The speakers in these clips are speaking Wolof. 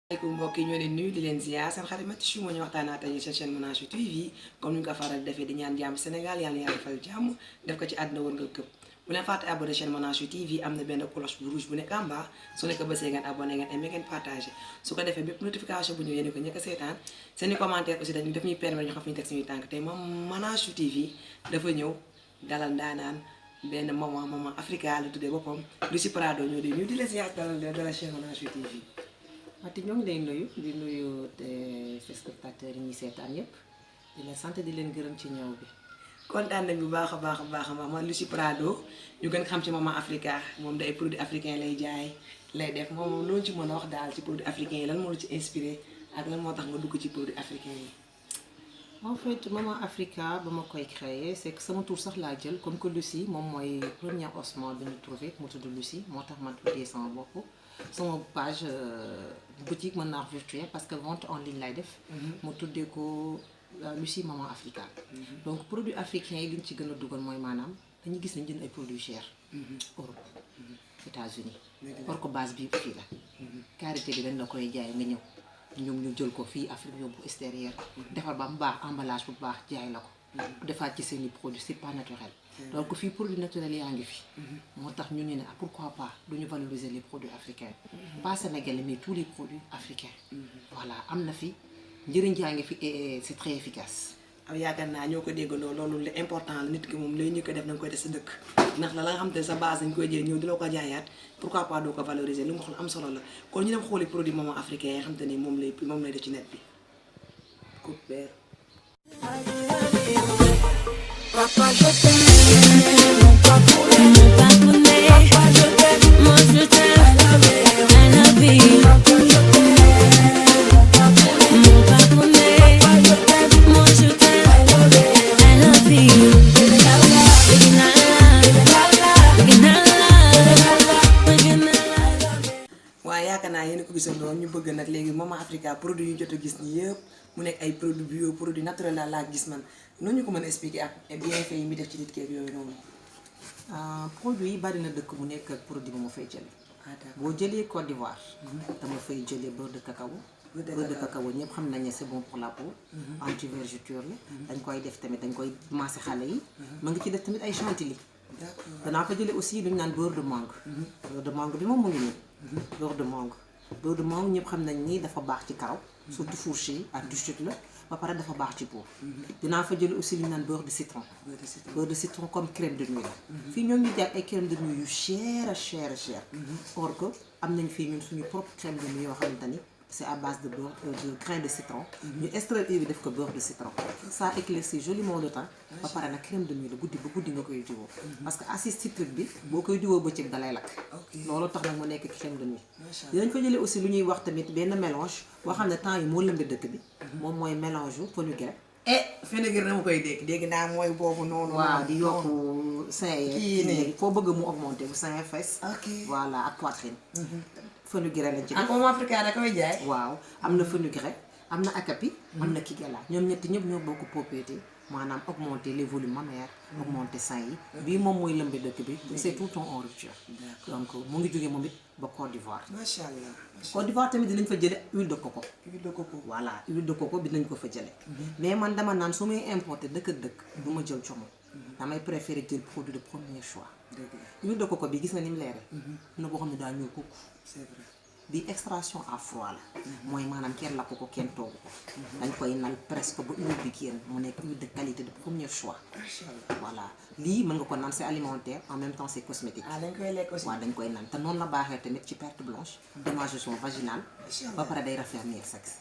Assalamualaikum mbokk yi ñoo leen nuyu di leen ziar seen xarit Mathieu Chou moo ñu waxtaanaa tey seen chaîne Ménage Chou TV comme ni ñu ko faral defee di ñaan jàmm Sénégal yàlla yàlla defal jàmm def ko ci àdduna wër nga këpp bu leen fàtte abonné chaîne Ménage Chou TV am na benn cloche bu rouge bu nekk en bas su nekk bësee ngeen abonné ngeen aimé ngeen partagé su ko defee bépp notification bu ñëw yéen ko njëkk a seetaan seen i commentaire aussi dañu def ñuy permettre ñu xam fi ñu teg suñuy tànk tey moom Ménage Chou TV dafa ñëw dalal ndaanaan benn maman Africa la tuddee boppam Lucie Prado ñoo di nuyu di la ziar dalal chaîne Ménage Chou TV. Mati ñoo ngi lay nuyu di nuyu ses spectateurs yi ñuy seetaan yëpp di leen sant di leen gërëm ci ñëw bi. kontaan nañ bu baax a baax man Lucie Prado ñu gën xam ci maman Africa moom day produit africain lay jaay lay def moom loolu ci mën a wax daal ci produit africain yi lan moo la ci inspiré ak lan moo tax nga dugg ci produit africain yi. En fait maman Africa ba ma koy créer c'est que sama tur sax laa jël comme que Lucie moom mooy premier ossement bi ñu trouvé mu tudd Lucie moo tax ma tuddee sama bopp. sama page boutique mën naa wax virtuelle parce que vente en ligne lay def. mu tuddee ko Lucie Maman Africa. donc produits africains yi li ñu ci gën a dugal mooy maanaam dañuy gis nañ jënd ay produits chers. Europe États-Unis or ko base bi fii la. karité bi dañ la koy jaay nga ñëw ñoom ñu jël ko fii Afrique yóbbu extérieur. defar ba mu baax emballage bu baax jaay la ko. defaat ci seen i produits c'est pas naturel. donc fii produit naturel yaa ngi fi. moo tax ñu ne pourquoi pas duñu valoriser les produits africains. pas sénégalais mais tous les produits africains. voilà am na fi njëriñ jaa ngi fi et c'est très efficace. aw yaakaar naa ñoo ko déggandoo loolu lu important la nit ki moom lay ñu ko def nañ koy def sa dëkk ndax la nga xam te sa base dañ koy jël ñëw di la ko jaayaat pourquoi pas doo ko valoriser lu nga xam am solo la kon ñu dem xooli produit maman africain yi nga xam te ni moom lay def ci net bi. coupe vert. Papa, je t'aime, mon papounet, moi je t'aime, I love you. Mon papounet, moi je t'aime, I love you. waaye yaakaar naa yéen a ko gisandoo ñu bëgg nag léegi maman Africa produit yu jot a gis nii yëpp mu nekk ay produit bio produit naturel laa gis man noonu ñu ko mën a expliquer ak bienfait yi mi def ci nit keeg yooyu noonu. produit yi bari na dëkk bu nekk ak produit bu ma fay jëlee. boo jëlee Côte d'Ivoire. dama fay jëlee beurre de cacao. beurre de cacao ñëpp xam nañ ne c'est bon pour la peau. anti-vergeture la. dañ koy def tamit dañ koy massé xale yi. ma ngi ci def tamit ay chantilly. danaa fa jëlee aussi lu ñu naan beurre de mangue. beurre de mangue bi moom mu ngi nii. beurre de mangue. beurre de mangue ñëpp xam nañ ni dafa baax ci karaw. surtout fourché yi anti-chute la. ba pare dafa baax ci peau. dinaa fa jëlee aussi lu ñu naan beurre de citron. beurre de citron comme crème de nuit la. fii ñoo ngi jaay ay crème de nuit yu cher a cher a cher. or que am nañ fii ñun suñu propre crème de nuit yoo xamante ni c'est à base de beurre de grain de citron. ñu extraire huile bi def ko beurre de citron. ça éclaircit joliment le temps. ba pare nag crème de nuit la guddi ba guddi nga koy diwoo. parce que acide citrique bi boo koy diwoo bëccëg dalay lakk. loolu tax nag mu nekk crème de nuit. dinañ fa jëlee aussi lu ñuy wax tamit benn mélange boo xam ne temps yi moo lëmbe dëkk bi. moom mooy mélange yu fenugrec. fenugrec dama koy dégg naa mooy boobu noonu. waaw di yokku sein yeeg foo bëgg mu augmenter bu sein fesse. voilà ak poitrine. fenugrec lañ ci def. maman Africa da koy jaay. waaw am na fenugrec am na akapi. am na kigala ñoom ñetti ñëpp ñoo bokk propriété maanaam augmenter les volumes mammaires. augmenter sein yi. bii moom mooy lëmbe dëkk bi. c'est tout en rupture. donc mu ngi jógee moom it ba Côte d'Ivoire. macha allah. Côte d'Ivoire tamit dinañ fa jële huile de coco. huile de coco. voilà huile de coco bi dinañ ko fa jële mais man dama naan su may importer dëkk ak dëkk. du ma jël como. damay préférer jël produit de premier choix. huile de coco bi gis nga ni mu leere. na boo xam ne daa ñëw kukk. c'est vrai. bi extraction à froid la. mooy maanaam kenn lakk ko kenn togg ko. dañ koy nal presque ba huile bi génn mu nekk huile de qualité de premier choix. macha allah. voilà lii mën nga ko naan c'est alimentaire en même temps c'est cosmétique. dañ koy lekk aussi. waaw dañ koy naan te noonu la baaxee tamit ci perte blanche. démangeaison vaginale. ba pare day raffermir sexe.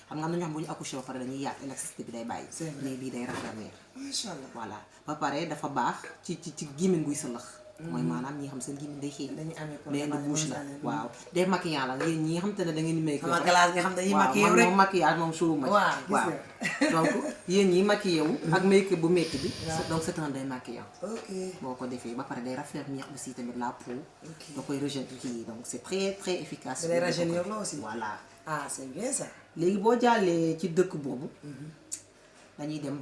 xam nga am na ñoo xam bu ñu accouché ba pare dañuy yàq élasticité bi day bàyyi. mais bii day raffermir. macha allah. voilà ba pare dafa baax ci gémmiñ guy sëlëx. mooy maanaam ñi xam seen gémmiñ day xëy. dañuy amee mais de bouche la waaw des maquillants la yéen ñi nga xam te ne da ngeen di make sama glace nga xam dañuy maquillé waaw rek. moom maquillage moom suuru ma waaw donc yéen ñi maquillé wu ak make bu métti bi donc c'est un day maquillant. boo ko defee ba pare day raffermir aussi tamit la peau. da koy rejeter kii donc c'est très très efficace. da lay rajeunir la aussi. voilà. c'est bien ça. léegi boo jàllee ci dëkk boobu. dañuy dem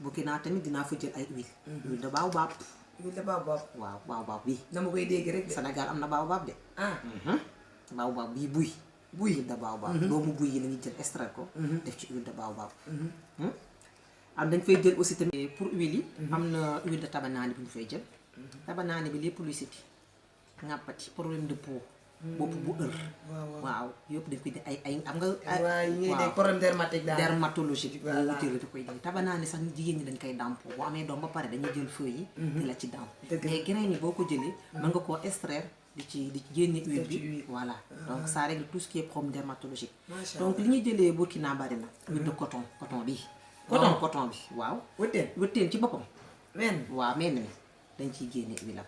Burkina tamit dinaa fa jël ay huile. huile de baobab. huile de baobab. waaw baobab bi. dama koy dégg rek de. Sénégal am na baobab de. baobab bii buy. buy huile de baobab doomu buy yi la ñuy jël extraire ko def ci huile de baobab am dañ fay jël aussi tamit pour huile yi am na huile de tabanaane bi ñu fay jël tabanaane bi lépp luy siti ngàppati problème de peau bopp bu waaw yëpp dañ koy di ay am nga waaw ñuy dégg problème dermatique daal dermatologique boo utile da koy di tabanaane sax jigéen ñi dañ koy dàmp boo amee doom ba pare dañuy jël feuilles yi di la ci dàmp mais graines yi boo ko jëlee mën nga koo extraire di ci génne huile bi voilà donc ça règle tout ce qui est problème dermatologique donc li ñuy jëlee Burkina bari na huile de coton bi coton bi waaw wëtteen ci boppam waaw mel ni dañ ciy génne huile am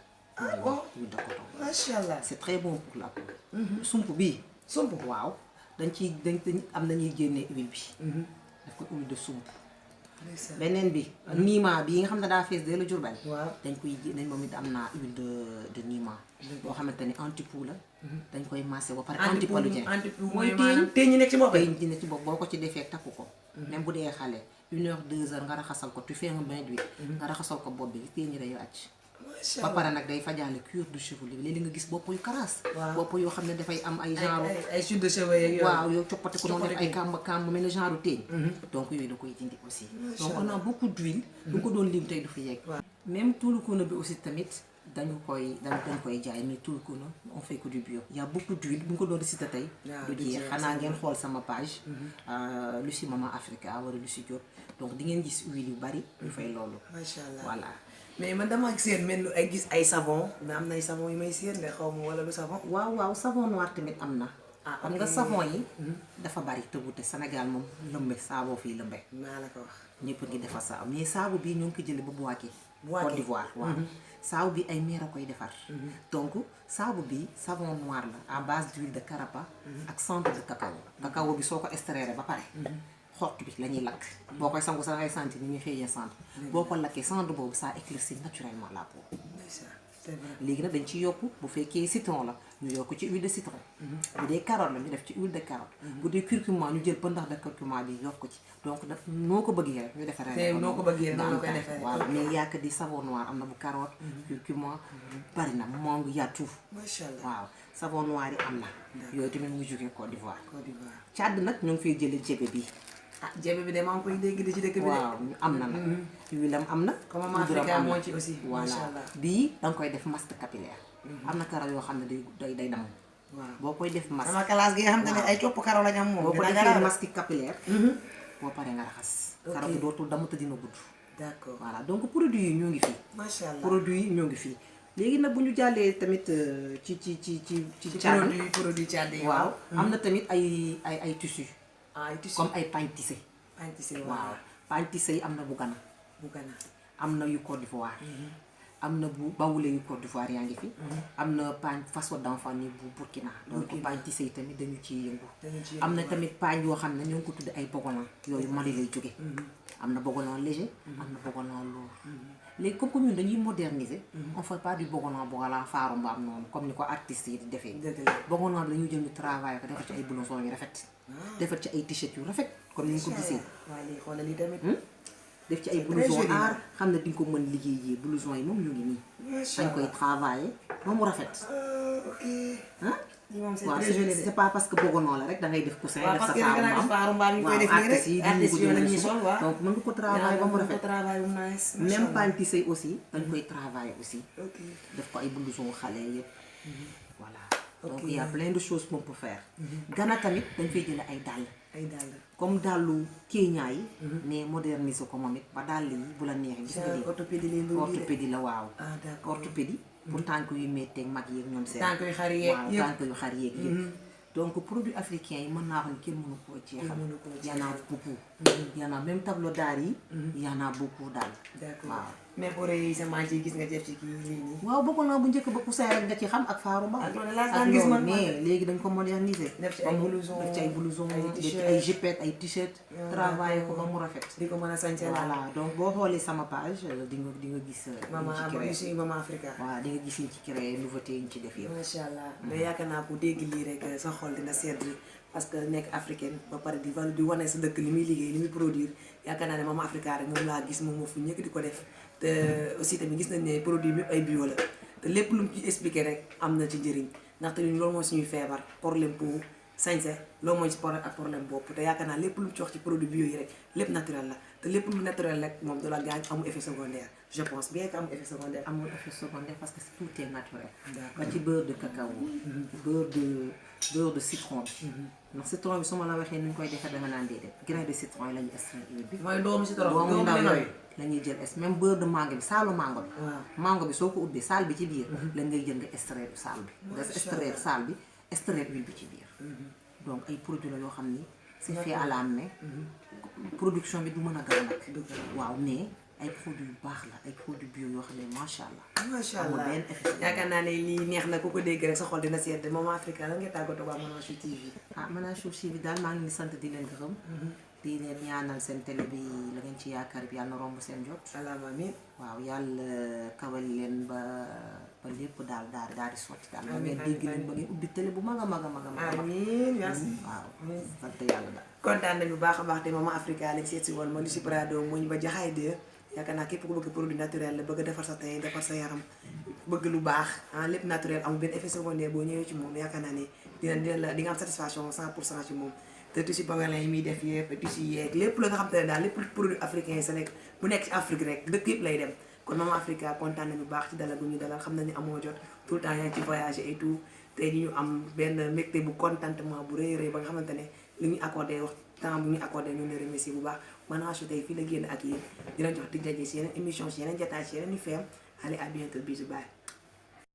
huile de coton macha allah c'est très bon pour la peau sump bii waaw dañ am nañuy génne huile bi daf ko huile de sump beneen bi niima bi nga xam ne daa fees de la Jurbel dañ koy dañ moom it am naa huile de niima boo xamante ni anti-poux la dañ koy massé ba pare antipaludien mooy teeñ ñi nekk ci bopp teeñ ñi nekk ci bopp boo ko ci defee takku ko même bu dee xale 1 heure 2 heures nga raxasal ko tu fais un bain d'huile nga raxasal ko bopp bi teeñ ñi day wàcc ba pare nag day fajaale cuir du chevelu léegi nga gis bopp yu karaas bopp yoo xam ne dafay am ay genre ay chute de cheveux yeeg waaw yow coppati ko noonu def ay kàmb mel ne genre teeñ donc yooyu da koy dindi aussi donc on a beaucoup d'huile bu ko doon lim tey du fi yegg même tuulukono bi aussi tamit dañ koy jaay mais tuulukono on fait que du bio y a beaucoup d'huile bu nga ko doon cité tey du jeex xanaa ngeen xool sama page Lucie Maman Africa wala Lucie Diop donc di ngeen gis huile yu bari ñu fay loolu macha allah voilà mais man dama seen mel ay gis ay savon mais am na ay savon yu may seen mais xaw ma wala lu savon waaw savon noir tamit am na xam nga savon yi dafa bari te wute Sénégal moom lëmbe saaboo fii lëmbe maa la ko wax ñëpp ngi defar saabu mais saabu bii ñoo ngi ko jële ba Bouaké Côte d'Ivoire waaw saabu bi ay meer a koy defar donc saabu bi savon noir la à base d'huile de carapa ak centre de cacao bi soo ko extraire ba pare xott bi la ñuy lakk boo koy sangu sa ngay sentir ni ñuy xëyee centre boo ko lakkee centre boobu ça éclaircit naturellement la peau léegi nag dañ ci yokk bu fekkee citron la ñu yokk ci huile de citron bu dee carotte la ñu def ci huile de carotte bu dee curcuma ñu jël pëndax de curcuma bi yokk ko ci donc nag noo ko bëggee rek ñu defaree noo ko bëggee noonu la koy defee voilà mais yàq di savon noir am na bu carotte curcuma bari na mangue y a tout macha allah waaw savon noir yi am na yooyu tamit mu jógee Côte d'Ivoire Tchad nag ñu ngi fay jëlee jebe bi jebe bi de maa ngi koy dégg di ci dëkk bi waaw am na nag huile am na comme Maman Africa moo ci aussi voilà bii danga koy def masque capillaire am na karaw yoo xam ne day dam waaw boo koy def masque sama classe gi nga xam ne ay copp karaw lañ am moom boo ko defee masque capillaire boo paree nga raxas karaw bi dootul damm te dina gudd d'accord voilà donc produit yi ñoo ngi fii macha allah produit yi ñoo ngi fii léegi nag bu ñu jàllee tamit ci produit Tchad yi waaw am na tamit ay tissus ay tissus comme ay pagne tissé waaw pagne tissé yi am na bu Ghana am na yu Côte d'Ivoire am na bu bawule yu Côte d'Ivoire yaa ngi fi am na pagne façon d'enfant ni bu Burkina donc pagne tissé yi tamit dañu ciy yëngu am na tamit pagne yoo xam ne ñoo ngi ko tudde ay bogolan yooyu Mali lay jóge am na bogolan léger am na bogolan lourd léegi comme que ñun dañuy moderniser on fait pas du bogolan faaru mbaam noonu comme ni ko artistes yi di defee bogolan bi la ñuy jël ñu travail ko defar ci ay blouson yu rafet defar ci ay t-shirt yu rafet comme ni ñu ko gisee waaw lii xoolal lii tamit def ci ay blouson aar xam ne di nga ko mën liggéey blouson yi moom ñu ngi nii dañ koy travailler moom mu rafet ok waaw c'est pas parce que bogonon la rek da ngay def coussin def sa faaru mbaam yi koy def nii rek artistes yi la ñuy sol waaw donc mën nga ko travailler ba mu rafet nice même pagne tissé aussi dañ koy travailler aussi def ko ay blouson xale yëpp voilà donc il y a plein de choses qu'on peut faire Ghana tamit dañ fay jële ay dàll comme dàllu Kenya yi mais moderniser ko moom it ba dàll yi bu la neexee gis nga lii orthopédie la waaw orthopédie pour tànk yu métteeg mag yeeg ñoom seen tànk yu xar yeeg waaw tànk yu xar yeeg yëpp donc produits africains yi mën naa xam ne kenn mënu koo jeexal y en a beaucoup y en a même tableau d'art yi y en a beaucoup daal waaw mais pour semence yi gis nga def ci kii lii nii waaw bokk naa bu njëkk ba coussin rek nga ci xam ak faaru mbaam ak loolu mais léegi dañ ko moderniser def ci ay blouson def ci ay jupette ay t-shirt travailler ko ba mu rafet di ko mën a sañse voilà donc boo xoolee sama page di nga gis Maman Africa waaw di nga gis ci créé nouveauté yi ñu ci def yëpp macha allah mais yaakaar naa ku dégg lii rek sa xol dina sedd parce que nekk africaine ba pare di wane sa dëkk li muy liggéey li muy produire yaakaar naa ne Maman Africa rek moom laa gis moom moo fu ñëkk di ko def te aussi tamit gis nañ ne produit bi ay bio la te lépp lu mu ci expliqué rek am na ci njëriñ ndaxte ñun loolu mooy suñuy feebar problème pour sañse loolu mooy ci problème bopp te yaakaar naa lépp lu mu ci wax ci produit bio yi rek lépp naturel la te lépp lu naturel rek moom du la gaañ amul effet secondaire je pense bien que amul effet secondaire. amul effet secondaire parce que tout est naturel. ba ci beurre de cacao. beurre de citron bi. ndax citron bi su ma la waxee ni ñu koy defee dama naan déedéet grain de citron yi la ñuy extraire huile bi. mooy doomu citron doomu ndaw yooyu la ñuy jël même beurre de mangue bi saalu mango bi. mango bi soo ko ubbee saal bi ci biir. la ngay jël nga extraire saal bi. nga extraire saal bi extraire huile bi ci biir. donc ay produits la yoo xam ni c'est fait à la main. production bi du mën a gaaw nag. waaw mais ay produits yu baax la ay produits bio yoo xam ne macha allah. macha allah yaakaar naa ne lii neex na ku ko dégg rek sa xol dina sedd Maman Africa lan nga tàggatoo waa Manachou TV. Manachou TV daal maa ngi sant di leen gërëm. di leen ñaanal seen télé bi la ngeen ci yaakaar bi yàlla na romb seen jot. alaama amiin. waaw yàlla kawal leen ba lépp daal di sotti daal. amiin amiin dégg leen ba ngeen ubbi télé bu mag a mag a mag a mag. amiin merci. waaw sant yàlla daal. kontaan nañu bu baax a baax de Maman Africa lañ seet si woon ma Lucie Prado muñ ba jaxaay de yaakaar naa képp ku bëgg produit naturel la bëgg a defar sa teint defar sa yaram bëgg lu baax lépp naturel amul benn effet secondaire boo ñëwee ci moom yaakaar naa ne di nga am satisfaction 100% ci moom. te tissu pangolin yi muy def yëpp tissu yeeg lépp la nga xam te ne daal lépp produit africain yi sa nekk bu nekk ci Afrique rek dëkk yëpp lay dem kon Maman Africa kontaan nañu bu baax ci dalal bu ñu dalal xam nañu amoo jot tout le temps yaa ngi ci voyager et tout tey ñu am benn mbégte bu contentement bu rëy ba nga xamante ne li ñu accordé wax temps bu ñu accordé ñu ne remercier bu baax Manachou tey fii la génn ak yéen dinañ jox dig daje si yeneen émission si yeneen jotaay si yeneen ñu feem allez à bientôt bisous bye